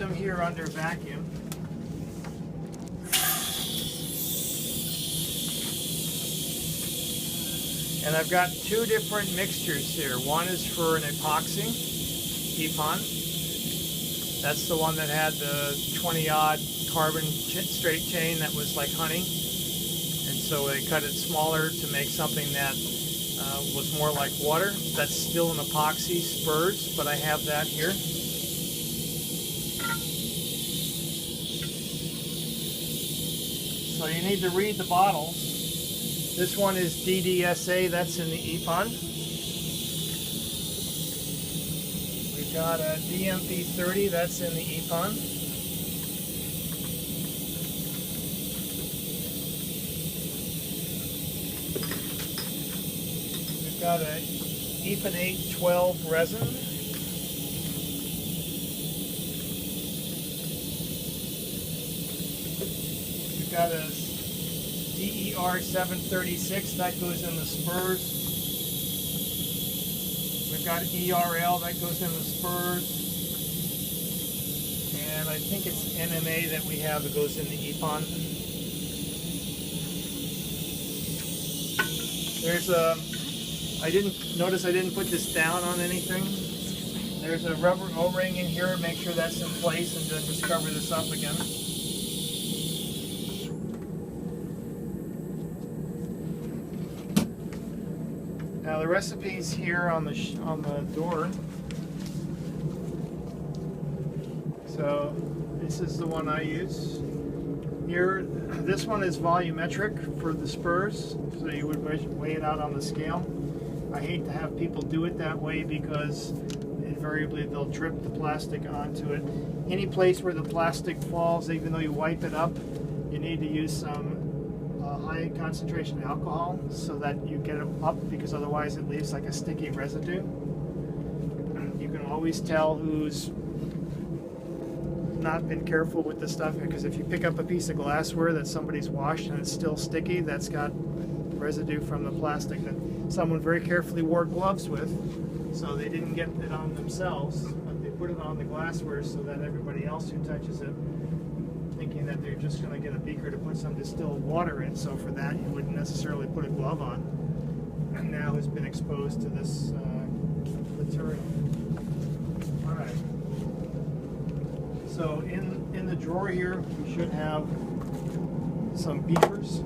them here under vacuum. And I've got two different mixtures here. One is for an epoxy, EPON. That's the one that had the 20-odd carbon straight chain that was like honey. And so they cut it smaller to make something that was more like water. That's still an epoxy spurs, but I have that here. So you need to read the bottles. This one is DDSA, that's in the EPON. We've got a DMP30, that's in the EPON. We've got a EPON 812 resin. We've got a DER 736, that goes in the spurs. We've got ERL, that goes in the spurs. And I think it's NMA that we have that goes in the EPON. There's a, I didn't put this down on anything. There's a rubber O-ring in here, make sure that's in place, and then just cover this up again. Now the recipe's here on the door. So this is the one I use. Here, this one is volumetric for the spurs, so you would weigh it out on the scale. I hate to have people do it that way because invariably they'll drip the plastic onto it. Any place where the plastic falls, even though you wipe it up, you need to use some high concentration alcohol so that you get it up, because otherwise it leaves like a sticky residue. You can always tell who's not been careful with the stuff, because if you pick up a piece of glassware that somebody's washed and it's still sticky, that's got residue from the plastic that someone very carefully wore gloves with, so they didn't get it on themselves, but they put it on the glassware so that everybody else who touches it, thinking that they're just going to get a beaker to put some distilled water in, so for that you wouldn't necessarily put a glove on, and now has been exposed to this material. Alright, so in the drawer here we should have some beakers.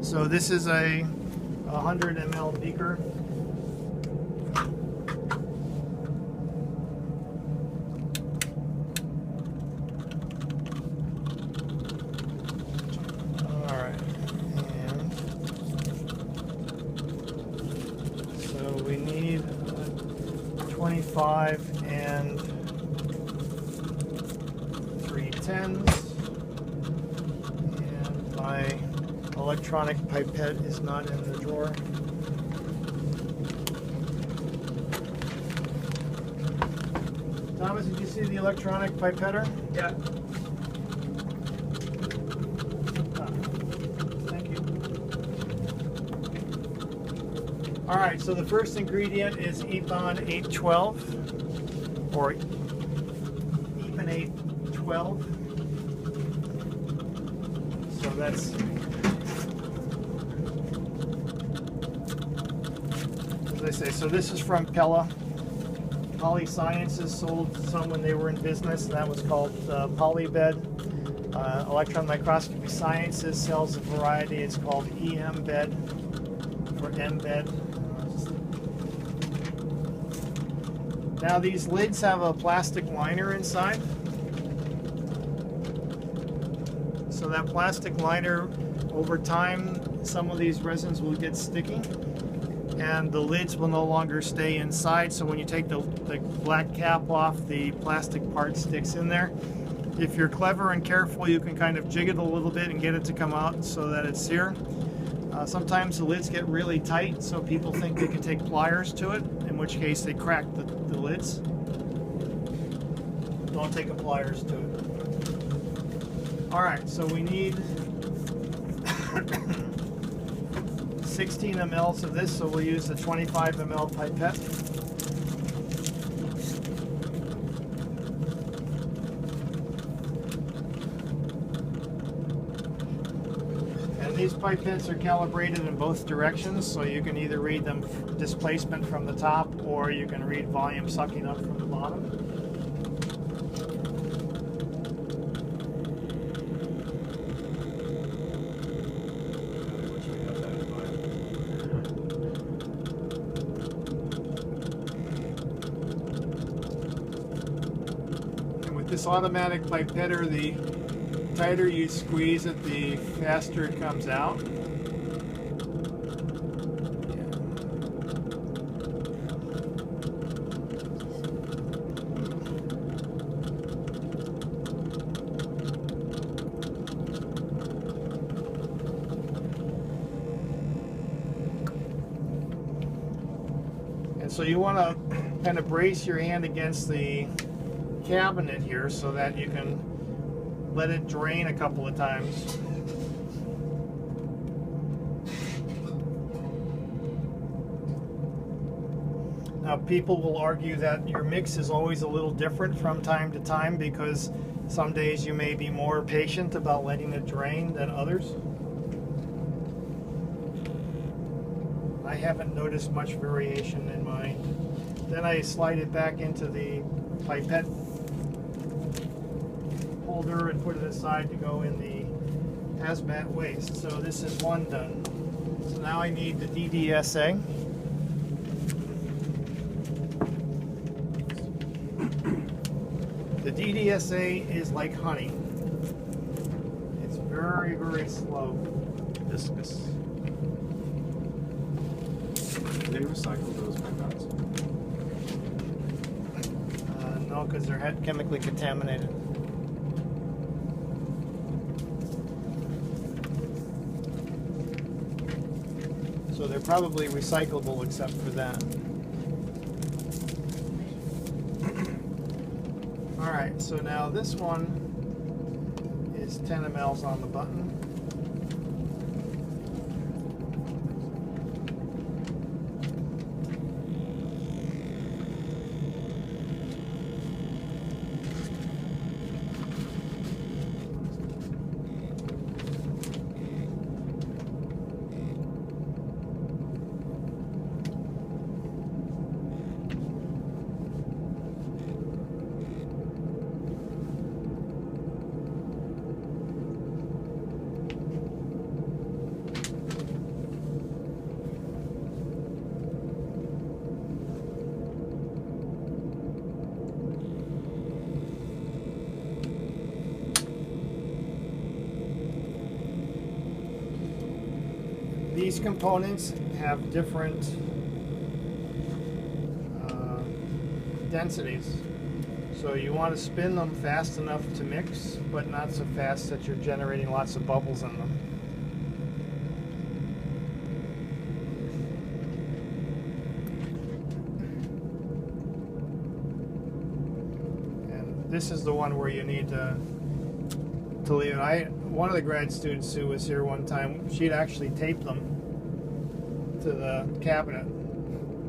So this is a 100 ml beaker. Alright, and so we need 25 and 3/10s, and my electronic pipette is not in the drawer. Thomas, did you see the electronic pipetter? Yeah. Thank you. Alright, so the first ingredient is EPON 812, or EPON 812. So that's, as I say, so this is from Pella. Poly Sciences sold some when they were in business, and that was called Polybed. Electron Microscopy Sciences sells a variety, it's called EM-Bed, or M-Bed. Now these lids have a plastic liner inside. So that plastic liner, over time, some of these resins will get sticky, and the lids will no longer stay inside, so when you take the black cap off, the plastic part sticks in there. If you're clever and careful, you can kind of jig it a little bit and get it to come out so that it's here. Sometimes the lids get really tight, so people think they can take pliers to it, in which case they crack the lids. Don't take a pliers to it. Alright, so we need 16 mLs of this, so we'll use the 25 ml pipette. these pipettes are calibrated in both directions, so you can either read them displacement from the top, or you can read volume sucking up from the bottom. And with this automatic pipetter, the tighter you squeeze it, the faster it comes out. And so you want to kind of brace your hand against the cabinet here so that you can let it drain a couple of times. Now, people will argue that your mix is always a little different from time to time because some days you may be more patient about letting it drain than others. I haven't noticed much variation in mine. Then I slide it back into the pipette holder and put it aside to go in the hazmat waste. So this is one done. So now I need the DDSA. The DDSA is like honey. It's very, very slow. Viscous. Do they recycle those pipettes? No, because they're chemically contaminated. So they're probably recyclable except for that. Alright, so now this one is 10 mLs on the button. These components have different densities. So you want to spin them fast enough to mix, but not so fast that you're generating lots of bubbles in them. And this is the one where you need to leave it. One of the grad students who was here one time, she'd actually taped them to the cabinet.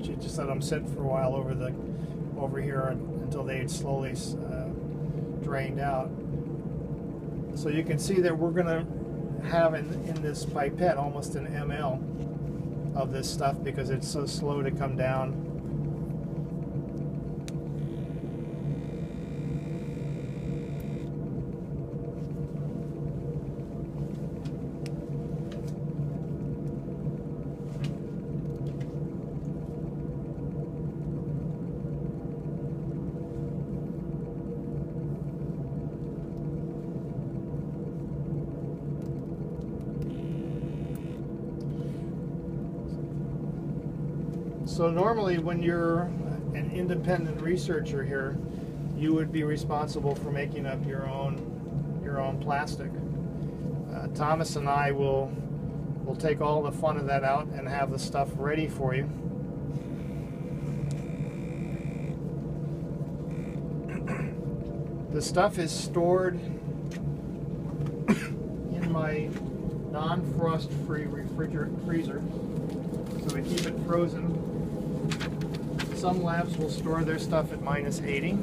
She just let them sit for a while over here until they had slowly drained out. So you can see that we're going to have in this pipette almost an ml of this stuff because it's so slow to come down. So normally when you're an independent researcher here, you would be responsible for making up your own plastic. Thomas and I will take all the fun of that out and have the stuff ready for you. The stuff is stored in my non-frost free freezer, so we keep it frozen. Some labs will store their stuff at -80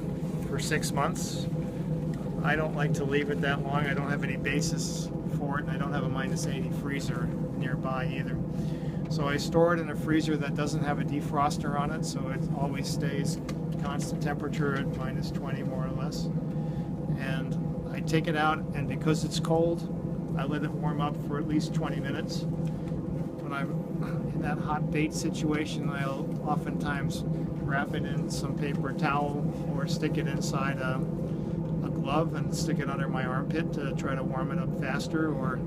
for 6 months. I don't like to leave it that long. I don't have any basis for it, and I don't have a -80 freezer nearby either. So I store it in a freezer that doesn't have a defroster on it, so it always stays constant temperature at -20 more or less. And I take it out, and because it's cold, I let it warm up for at least 20 minutes. When I'm in that hot bait situation, I'll oftentimes wrap it in some paper towel or stick it inside a glove and stick it under my armpit to try to warm it up faster, or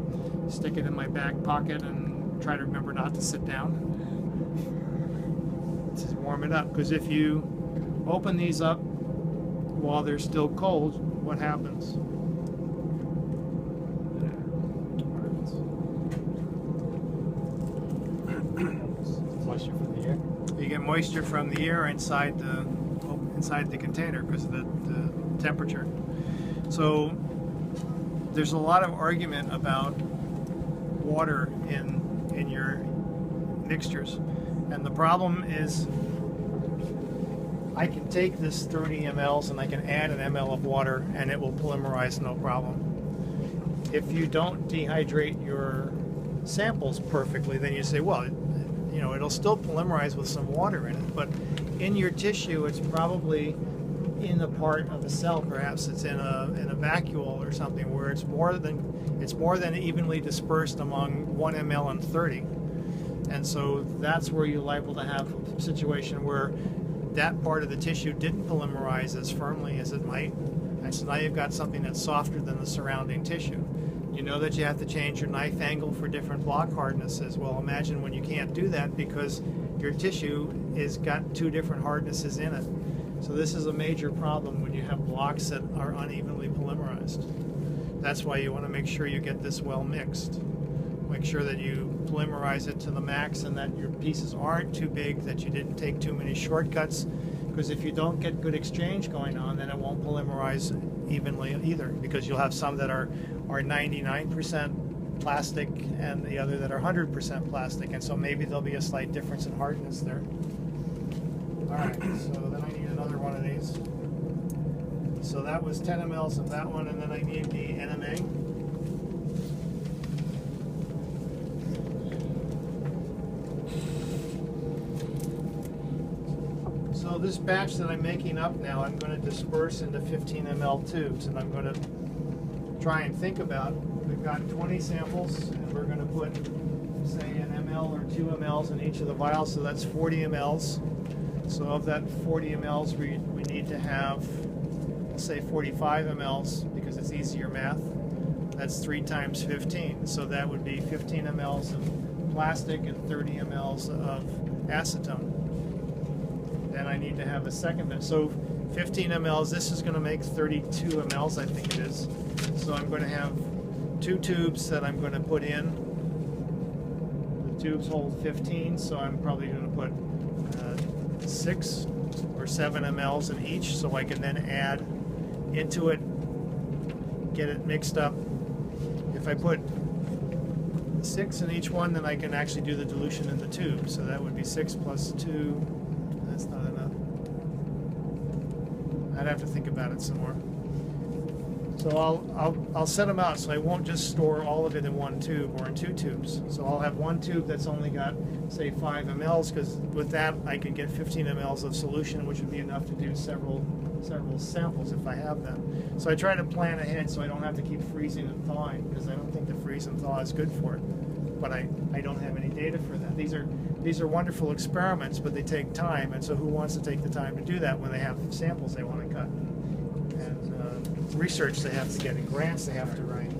stick it in my back pocket and try to remember not to sit down to warm it up. Because if you open these up while they're still cold, what happens? Moisture from the air. You get moisture from the air inside the container because of the temperature. So there's a lot of argument about water in your mixtures, and the problem is I can take this 30 mLs and I can add an ml of water and it will polymerize no problem. If you don't dehydrate your samples perfectly, then you say, well, you know, it'll still polymerize with some water in it, but in your tissue it's probably in the part of the cell, perhaps it's in a vacuole or something where it's more than evenly dispersed among 1 ml and 30. And so that's where you're liable to have a situation where that part of the tissue didn't polymerize as firmly as it might, and so now you've got something that's softer than the surrounding tissue. You know that you have to change your knife angle for different block hardnesses. Well, imagine when you can't do that because your tissue is got 2 different hardnesses in it. So this is a major problem when you have blocks that are unevenly polymerized. That's why you want to make sure you get this well mixed. Make sure that you polymerize it to the max and that your pieces aren't too big, that you didn't take too many shortcuts, because if you don't get good exchange going on, then it won't polymerize evenly either, because you'll have some that are 99% plastic and the other that are 100% plastic, and so maybe there'll be a slight difference in hardness there. Alright, so then I need another one of these. So that was 10 mLs of that one, and then I need the NMA. So this batch that I'm making up now, I'm going to disperse into 15 ml tubes, and I'm going to try and think about, we've got 20 samples, and we're going to put, say, an ml or 2 mLs in each of the vials, so that's 40 mLs. So of that 40 mLs, we need to have, say, 45 mLs, because it's easier math. That's 3 times 15, so that would be 15 mLs of plastic and 30 mLs of acetone. Then I need to have a second batch. So 15 mLs, this is going to make 32 mLs, I think it is. So I'm going to have 2 tubes that I'm going to put in. The tubes hold 15, so I'm probably going to put 6 or 7 mLs in each, so I can then add into it, get it mixed up. If I put 6 in each one, then I can actually do the dilution in the tube. So that would be 6 plus 2. That's not enough. I'd have to think about it some more. So I'll set them out so I won't just store all of it in one tube or in 2 tubes. So I'll have one tube that's only got, say, 5 mLs, because with that I can get 15 mLs of solution, which would be enough to do several samples if I have them. So I try to plan ahead so I don't have to keep freezing and thawing, because I don't think the freeze and thaw is good for it. But I don't have any data for that. These are wonderful experiments, but they take time, and so who wants to take the time to do that when they have samples they want to cut? And research they have to get, and grants they have to write.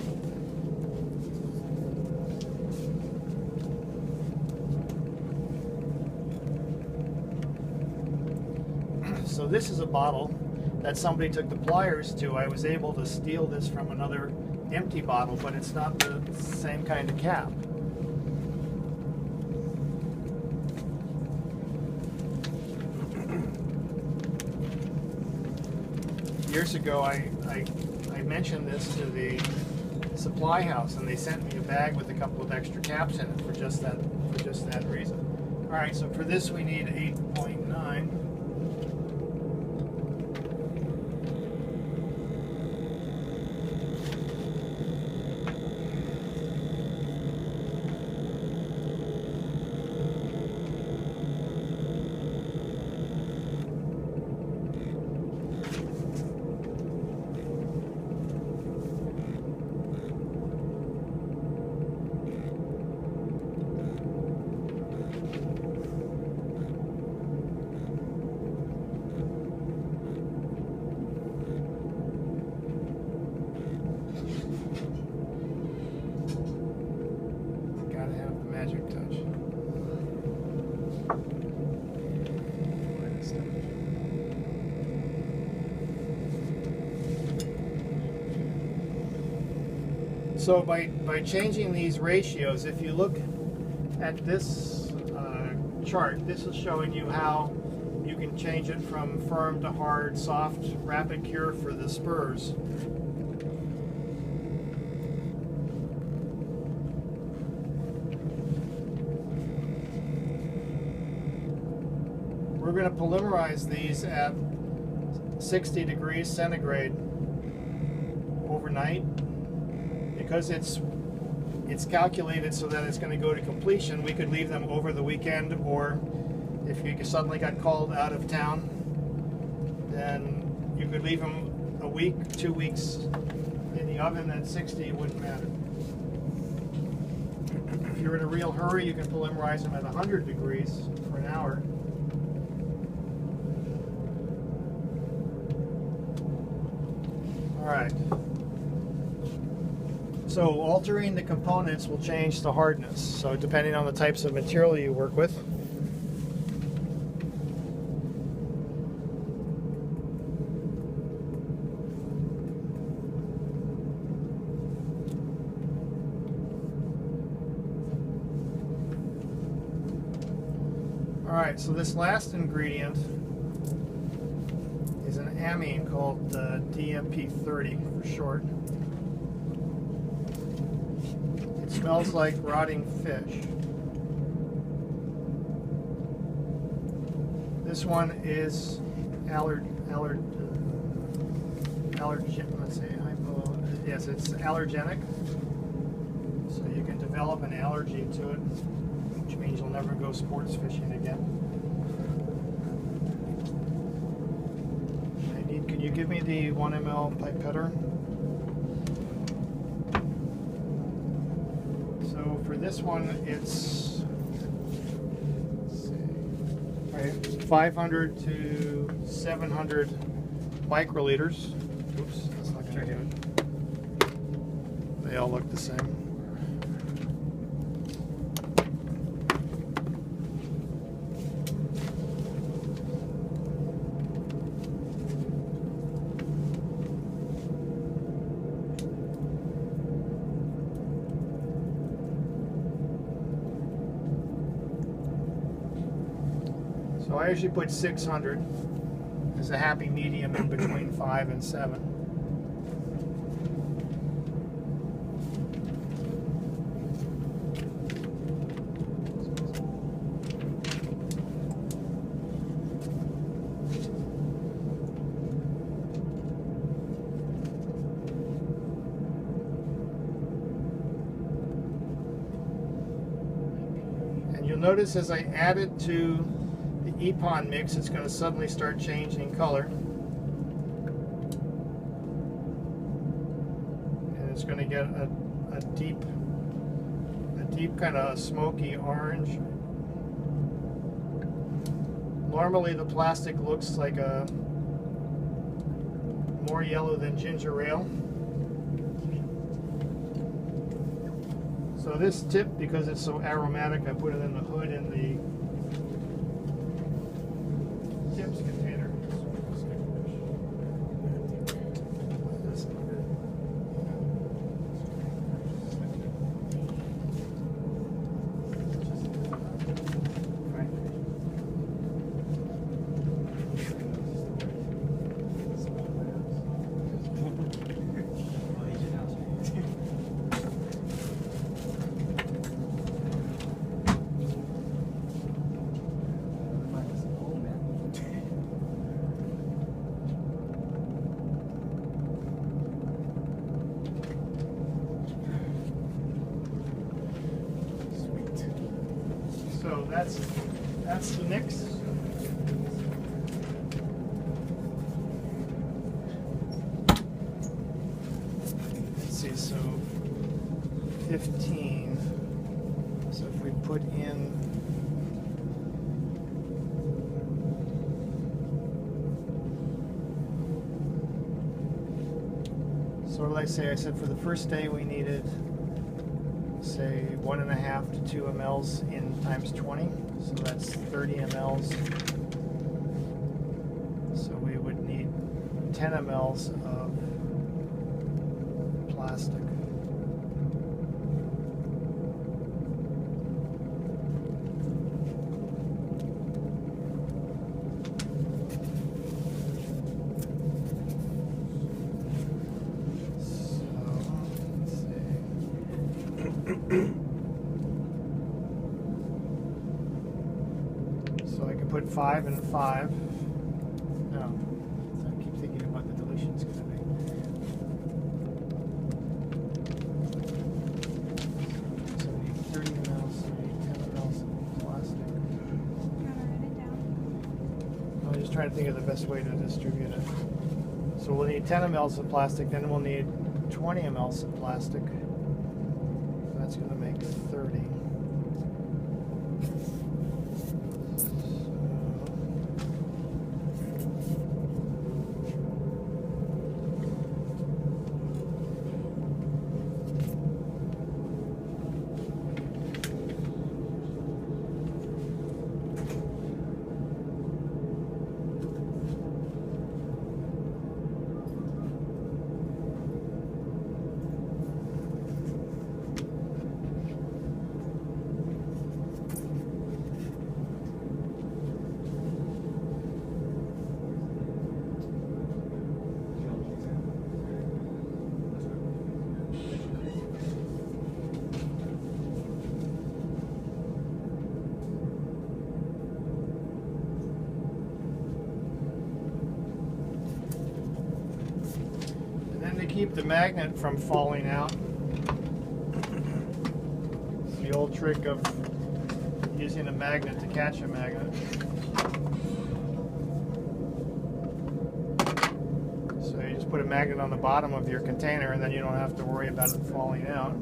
So this is a bottle that somebody took the pliers to. I was able to steal this from another empty bottle, but it's not the same kind of cap. Years ago, I mentioned this to the supply house, and they sent me a bag with a couple of extra caps in it for just that reason. All right, so for this we need 8.9. So by changing these ratios, if you look at this chart, this is showing you how you can change it from firm to hard, soft, rapid cure for the spurs. We're going to polymerize these at 60 degrees centigrade overnight. Because it's calculated so that it's going to go to completion, we could leave them over the weekend, or if you suddenly got called out of town, then you could leave them a week, 2 weeks in the oven at 60, it wouldn't matter. If you're in a real hurry, you can polymerize them at 100 degrees for an hour. All right. So altering the components will change the hardness. So depending on the types of material you work with. All right, so this last ingredient is an amine called DMP30 for short. Smells like rotting fish. This one is yes, it's allergenic. So you can develop an allergy to it, which means you'll never go sports fishing again. Can you give me the 1 ml pipetter? So for this one, it's 500 to 700 microliters. Oops, that's not going to do it. They all look the same. So I usually put 600 as a happy medium in between 5 and 7. And you'll notice as I add it to the Epon mix, it's going to suddenly start changing color, and it's going to get a deep kind of smoky orange. Normally the plastic looks like a more yellow than ginger ale. So this tip, because it's so aromatic, I put it in the hood in the tips container. So that's the mix. Let's see, so 15. So if we put in what did I say? I said for the first day we needed, say, 1.5 to 2 mLs in times 20, so that's 30 mLs. So we would need 10 mLs of plastic. 5 and 5. No, I keep thinking of what the dilution's going to be. 30 mils, 10 mils of plastic. I'm just trying to think of the best way to distribute it. So we'll need 10 mls of plastic, then we'll need 20 mls of plastic. So that's going to make 30. Keep the magnet from falling out. It's the old trick of using a magnet to catch a magnet. So you just put a magnet on the bottom of your container and then you don't have to worry about it falling out.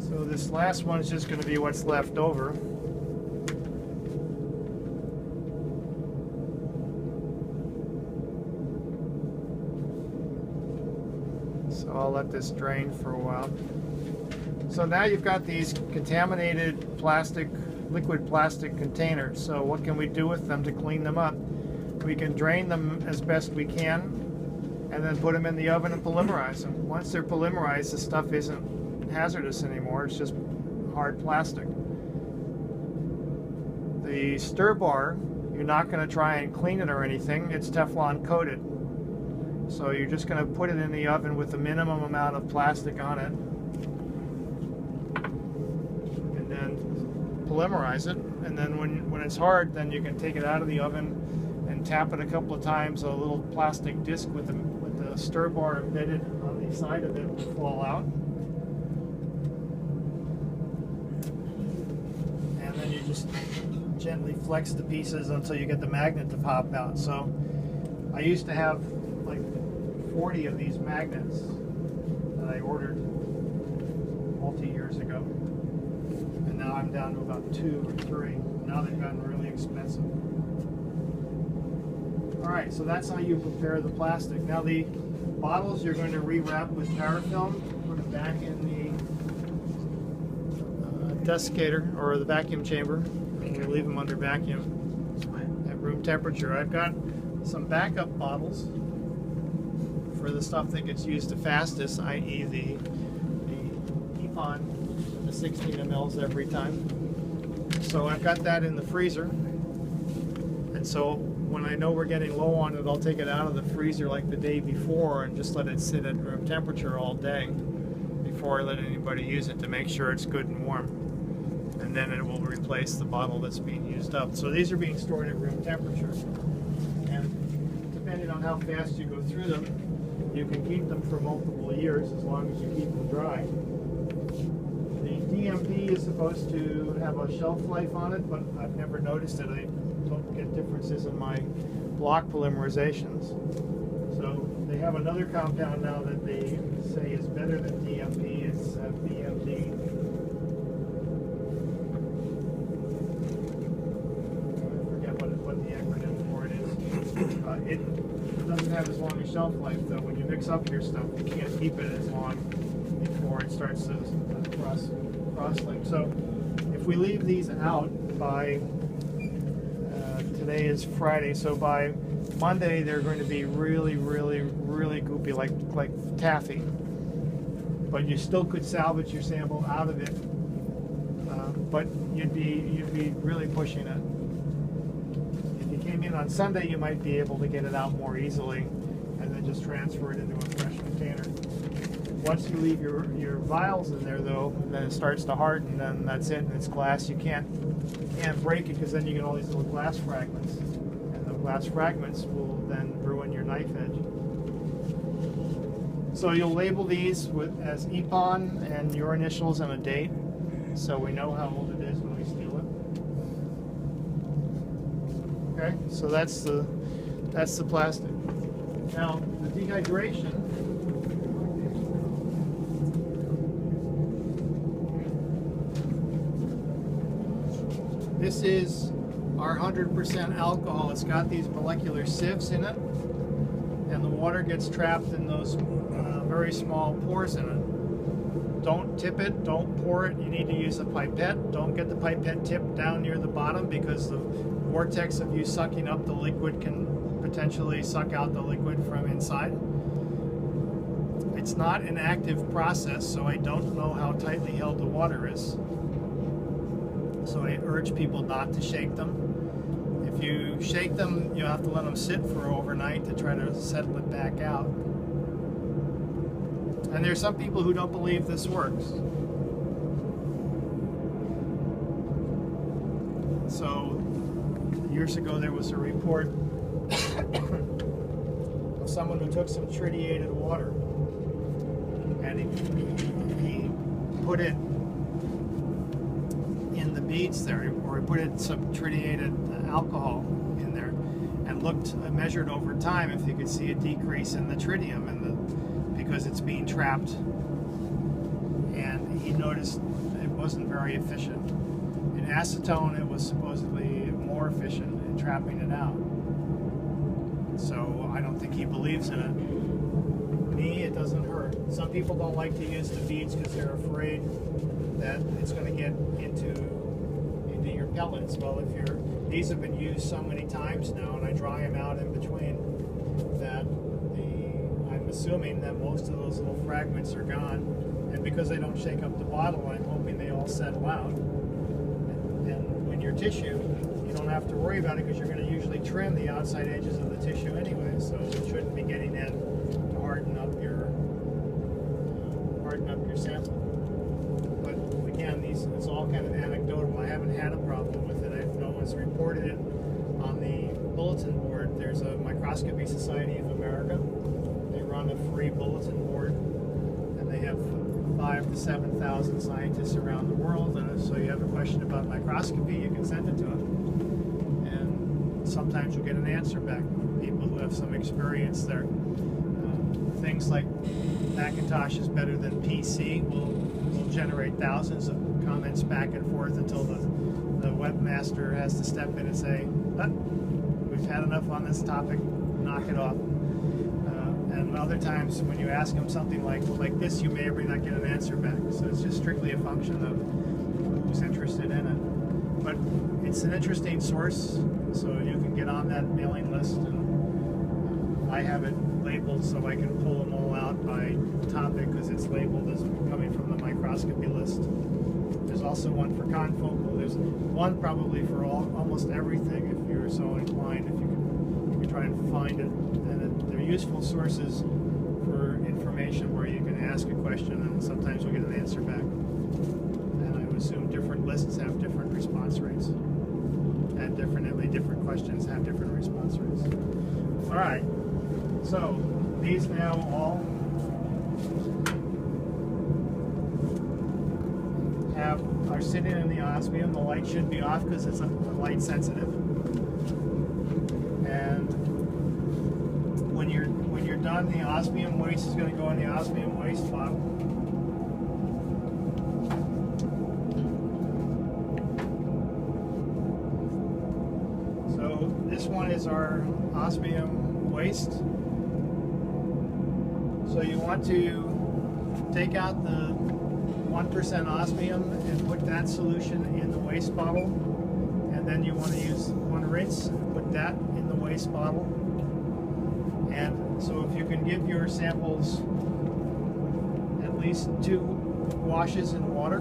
So this last one is just going to be what's left over. So I'll let this drain for a while. So now you've got these contaminated plastic, liquid plastic containers. So what can we do with them to clean them up? We can drain them as best we can and then put them in the oven and polymerize them. Once they're polymerized, the stuff isn't hazardous anymore. It's just hard plastic. The stir bar, you're not going to try and clean it or anything. It's Teflon coated. So you're just going to put it in the oven with the minimum amount of plastic on it and then polymerize it. And then when it's hard, then you can take it out of the oven and tap it a couple of times. A little plastic disc with the stir bar embedded on the side of it will fall out. And then you just gently flex the pieces until you get the magnet to pop out. So I used to have like 40 of these magnets that I ordered multi-years ago. And now I'm down to about 2 or 3. Now they've gotten really expensive. Alright, so that's how you prepare the plastic. Now the bottles you're going to rewrap with parafilm, put them back in the desiccator or the vacuum chamber, and you leave them under vacuum at room temperature. I've got some backup bottles for the stuff that gets used the fastest, i.e. the EPON, the 16 mLs every time. So I've got that in the freezer, and so when I know we're getting low on it, I'll take it out of the freezer like the day before and just let it sit at room temperature all day before I let anybody use it to make sure it's good and warm. And then it will replace the bottle that's being used up. So these are being stored at room temperature. And depending on how fast you go through them, you can keep them for multiple years as long as you keep them dry. The DMP is supposed to have a shelf life on it, but I've never noticed it. don't get differences in my block polymerizations. So they have another compound now that they say is better than DMP. It's BMD. I forget what the acronym for it is. It doesn't have as long a shelf life though. When you mix up your stuff, you can't keep it as long before it starts to cross-link. So if we leave these out by, today is Friday, so by Monday they're going to be really, really, really goopy, like taffy. But you still could salvage your sample out of it, but you'd be really pushing it. If you came in on Sunday, you might be able to get it out more easily, and then just transfer it into a fresh container. Once you leave your vials in there, though, then it starts to harden, then that's it, and it's glass. You can't break it, because then you get all these little glass fragments, and the glass fragments will then ruin your knife edge. So you'll label these as EPON and your initials and a date, so we know how old it is when we steal it. Okay, so that's the plastic. Now the dehydration. This is our 100% alcohol. It's got these molecular sieves in it, and the water gets trapped in those very small pores in it. Don't tip it, don't pour it. You need to use a pipette. Don't get the pipette tip down near the bottom, because the vortex of you sucking up the liquid can potentially suck out the liquid from inside. It's not an active process, so I don't know how tightly held the water is. So I urge people not to shake them. If you shake them, you have to let them sit for overnight to try to settle it back out. And there's some people who don't believe this works. So years ago there was a report of someone who took some tritiated water, and he put it in the beads there, or he put it some tritiated alcohol in there, and measured over time if you could see a decrease in the tritium because it's being trapped, and he noticed it wasn't very efficient. In acetone, it was supposedly more efficient in trapping it out. So I don't think he believes in it. Me, it doesn't hurt. Some people don't like to use the beads because they're afraid that it's going to get into your pellets. Well, these have been used so many times now, and I dry them out in between, that I'm assuming that most of those little fragments are gone, and because they don't shake up the bottle, I'm hoping they all settle out. And when your tissue, you don't have to worry about it, because you're going to usually trim the outside edges of the tissue anyway, so it shouldn't be getting in to harden up your sample. But again, it's all kind of anecdotal. I haven't had a problem with it. No one's reported it on the bulletin board. There's a Microscopy Society of America. They run a free bulletin board, and they have 5,000 to 7,000 scientists around the world. And so you have a question about microscopy, you can send it to them, and sometimes you'll get an answer back from people who have some experience there. Things like Macintosh is better than PC will generate thousands of comments back and forth until the webmaster has to step in and say, we've had enough on this topic, knock it off. And other times when you ask them something like this, you may or may not get an answer back. So it's just strictly a function of who's interested in it. But it's an interesting source, so you can get on that mailing list, and I have it labeled so I can pull them all out by topic, because it's labeled as coming from the microscopy list. There's also one for confocal. There's one probably for almost everything, if you're so inclined, if you can try and find it. And they're useful sources for information where you can ask a question and sometimes you'll get an answer back. And I would assume different lists have different response rates, and definitely different questions have different response rates. All right, so these now all are sitting in the osmium. The light should be off because it's light sensitive. on, the osmium waste is going to go in the osmium waste bottle. So this one is our osmium waste. So you want to take out the 1% osmium and put that solution in the waste bottle, and then you want to use one rinse and put that in the waste bottle. And so if you can give your samples at least 2 washes in water.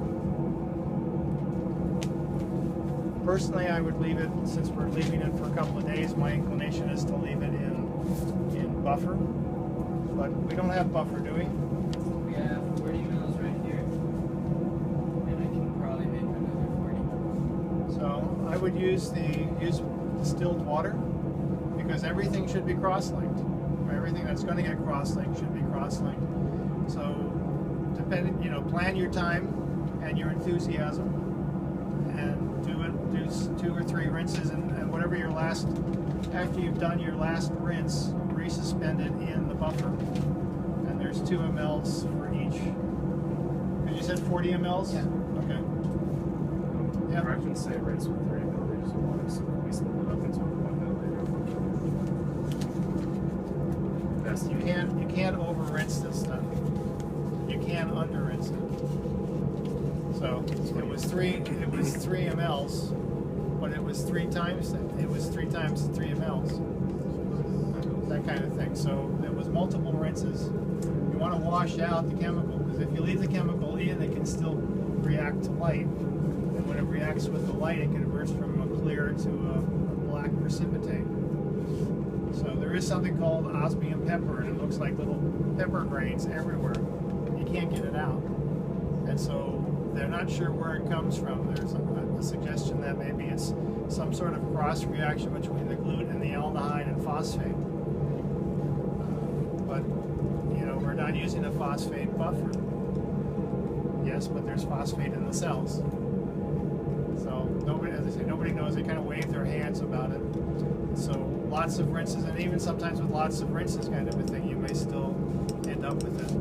Personally, I would leave it, since we're leaving it for a couple of days, my inclination is to leave it in buffer. But we don't have buffer, do we? We have 40 mils right here, and I can probably make another 40 mils. So I would use distilled water, because everything should be cross-linked. Everything that's going to get cross-linked should be cross-linked. So, plan your time and your enthusiasm, and do 2 or 3 rinses, and whatever your last, after you've done your last rinse, resuspend it in the buffer. And there's 2 mLs for each. Because you said 40 mLs? Yeah. Okay. Yeah. Directions say rinse with 30 milliliters of water, so we split it up into 1 milliliter. Best You can't over rinse this stuff. You can under rinse it. So it was 3 mLs, but it was 3 times 3 mLs. That kind of thing. So there was multiple rinses. You want to wash out the chemical, because if you leave the chemical in, it can still react to light. And when it reacts with the light, it converts from a clear to a black precipitate. So there is something called osmium pepper, and it looks like little pepper grains everywhere. You can't get it out. And so they're not sure where it comes from. There's a suggestion that maybe it's some sort of cross reaction between the glute and the aldehyde and phosphate. But we're not using a phosphate buffer. Yes, but there's phosphate in the cells. So nobody, as I say, nobody knows. They kind of wave their hands about it. So lots of rinses, and even sometimes with lots of rinses kind of a thing, you may still end up with it.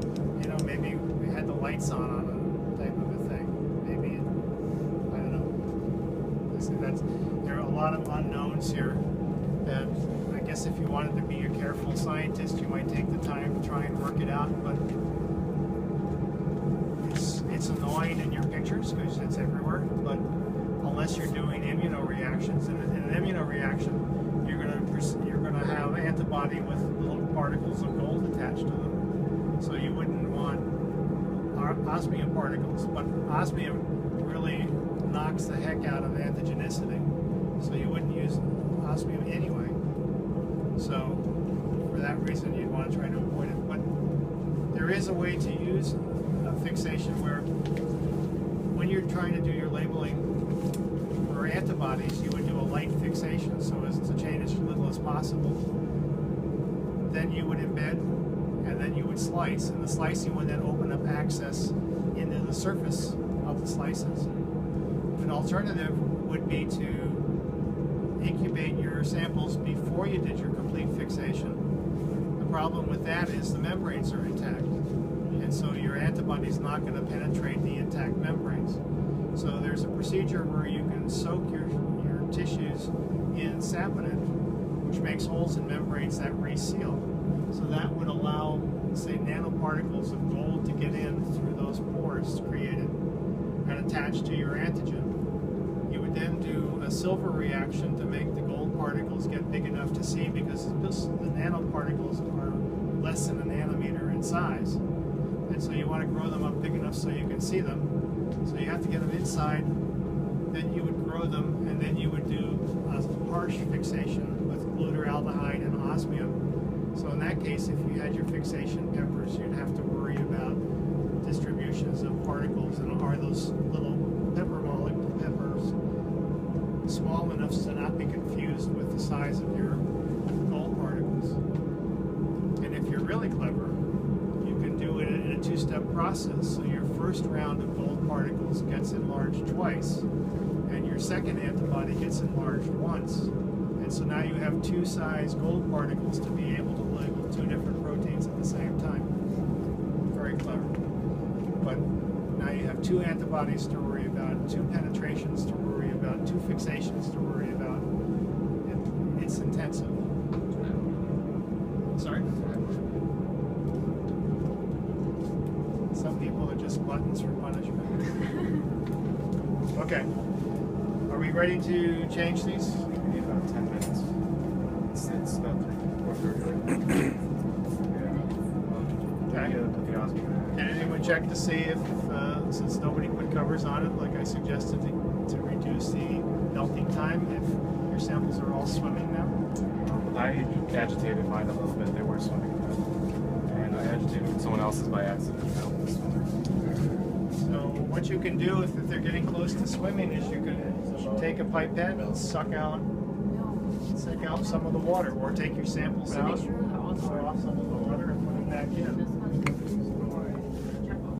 Maybe we had the lights on a type of a thing. Maybe, I don't know. There are a lot of unknowns here that I guess if you wanted to be a careful scientist, you might take the time to try and work it out, but it's annoying in your pictures because it's everywhere, but unless you're doing immunoreactions, and in an immunoreaction, you're going to have antibody with little particles of gold attached to them. So you wouldn't want osmium particles, but osmium really knocks the heck out of antigenicity. So you wouldn't use osmium anyway. So for that reason, you'd want to try to avoid it. But there is a way to use a fixation where when you're trying to do your labeling for antibodies, you would do a light fixation so as to change as little as possible. Then you would embed, and then you would slice, and the slicing would then open up access into the surface of the slices. An alternative would be to incubate your samples before you did your complete fixation. The problem with that is the membranes are intact, and so your antibody is not going to penetrate the intact membranes. So there's a procedure where you can soak your tissues in saponin, which makes holes in membranes that reseal. So that would allow, say, nanoparticles of gold to get in through those pores created and attach to your antigen. You would then do a silver reaction to make the gold particles get big enough to see, because the nanoparticles are less than a nanometer in size. And so you want to grow them up big enough so you can see them. So you have to get them inside, then you would grow them, and then you would do a harsh fixation with glutaraldehyde and osmium. So in that case, if you had your fixation peppers, you'd have to worry about distributions of particles, and are those little peppers small enough to not be confused with the size of your gold particles. And if you're really clever, you can do it in a 2-step process. So your first round of gold particles gets enlarged twice, and your second antibody gets enlarged once. And so now you have 2 size gold particles to be able to label 2 different proteins. stains at the same time. Very clever. But now you have 2 antibodies to worry about, 2 penetrations to worry about, 2 fixations to worry about. It's intensive. Sorry? Some people are just gluttons for punishment. Okay. Are we ready to change these? Maybe about 10 minutes. It's about 4:30. Can anyone check to see if, since nobody put covers on it, like I suggested, to reduce the melting time if your samples are all swimming now? I agitated mine a little bit. They were swimming. And I agitated someone else's by accident. So what you can do if they're getting close to swimming is you can take a pipette and suck out some of the water, or take your samples out, pour off some of the water and put it back in.